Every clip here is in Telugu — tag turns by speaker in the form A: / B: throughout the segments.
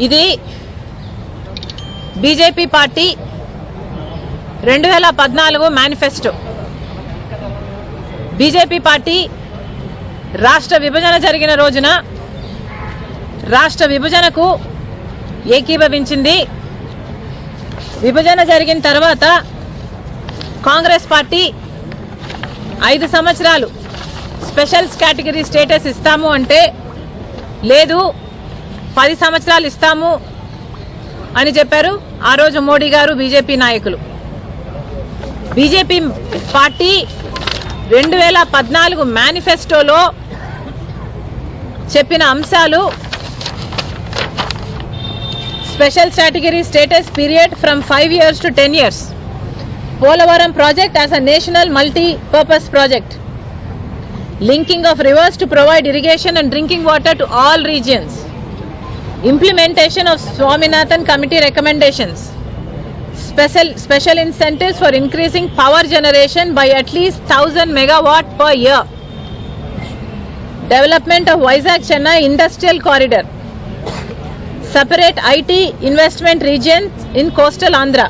A: ఇది BJP party 2014 manifesto. BJP party రాష్ట్ర విభజన జరిగిన రోజున రాష్ట్ర విభజనకు ఏకీభవించింది. విభజన జరిగిన తర్వాత కాంగ్రెస్ పార్టీ 5 సంవత్సరాలు స్పెషల్ కేటగిరీ స్టేటస్ ఇస్తాము అంటే లేదు 10 సంవత్సరాలు ఇస్తాము అని చెప్పారు ఆ రోజు మోడీ గారు, బీజేపీ నాయకులు. బీజేపీ పార్టీ 2014 మేనిఫెస్టోలో చెప్పిన అంశాలు special category status period from 5 years to 10 years. Polavaram project as a national multi-purpose project. Linking of rivers to provide irrigation and drinking water to all regions. Implementation of Swaminathan Committee recommendations. Special incentives for increasing power generation by at least 1000 megawatt per year. Development of Vizag-Chennai Industrial Corridor. Separate IT investment regions in coastal Andhra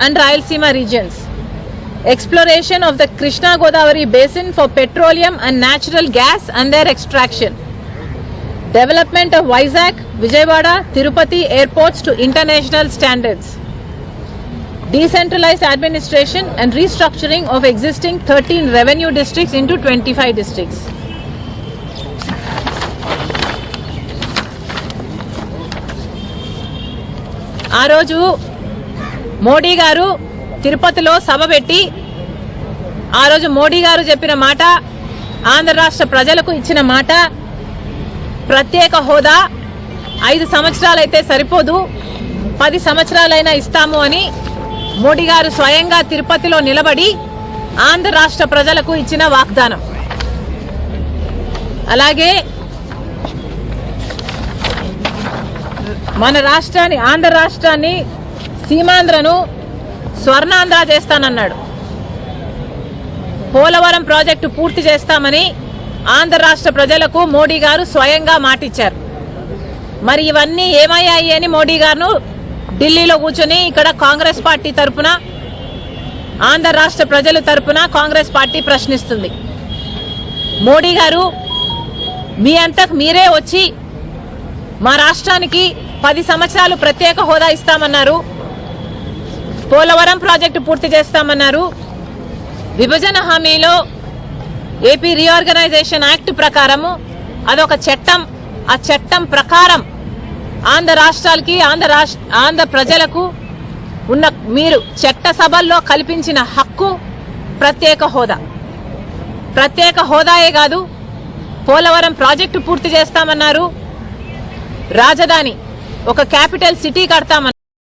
A: and Rayalaseema regions. Exploration of the Krishna Godavari basin for petroleum and natural gas and their extraction. Development of Vizag, Vijayawada, Tirupati airports to international standards. Decentralized administration and restructuring of existing 13 revenue districts into 25 districts. ఆ రోజు మోడీ గారు తిరుపతిలో సభ పెట్టి ఆ రోజు మోడీ గారు చెప్పిన మాట, ఆంధ్ర రాష్ట్ర ప్రజలకు ఇచ్చిన మాట, ప్రత్యేక హోదా 5 సంవత్సరాలైతే సరిపోదు 10 సంవత్సరాలైనా ఇస్తాము అని మోడీ గారు స్వయంగా తిరుపతిలో నిలబడి ఆంధ్ర రాష్ట్ర ప్రజలకు ఇచ్చిన వాగ్దానం. అలాగే మన రాష్ట్రాన్ని, ఆంధ్ర రాష్ట్రాన్ని, సీమాంధ్రను స్వర్ణాంధ్ర చేస్తానన్నాడు. పోలవరం ప్రాజెక్టు పూర్తి చేస్తామని ఆంధ్ర రాష్ట్ర ప్రజలకు మోడీ గారు స్వయంగా మాటిచ్చారు. మరి ఇవన్నీ ఏమయ్యాయి అని మోడీ గారు ఢిల్లీలో కూర్చొని ఇక్కడ కాంగ్రెస్ పార్టీ తరఫున, ఆంధ్ర రాష్ట్ర ప్రజల తరఫున కాంగ్రెస్ పార్టీ ప్రశ్నిస్తుంది. మోడీ గారు మీ అంతకు మీరే వచ్చి మా రాష్ట్రానికి 10 సంవత్సరాలు ప్రత్యేక హోదా ఇస్తామన్నారు, పోలవరం ప్రాజెక్టు పూర్తి చేస్తామన్నారు. విభజన హామీలో ఏపీ రీఆర్గనైజేషన్ యాక్ట్ ప్రకారము అదొక చట్టం. ఆ చట్టం ప్రకారం ఆంధ్ర రాష్ట్రాలకి, ఆంధ్ర ప్రజలకు ఉన్న మీరు చట్టసభల్లో కల్పించిన హక్కు ప్రత్యేక హోదా. ప్రత్యేక హోదాయే కాదు, పోలవరం ప్రాజెక్టు పూర్తి చేస్తామన్నారు, రాజధాని ఒక క్యాపిటల్ సిటీ కడతామన్నారు.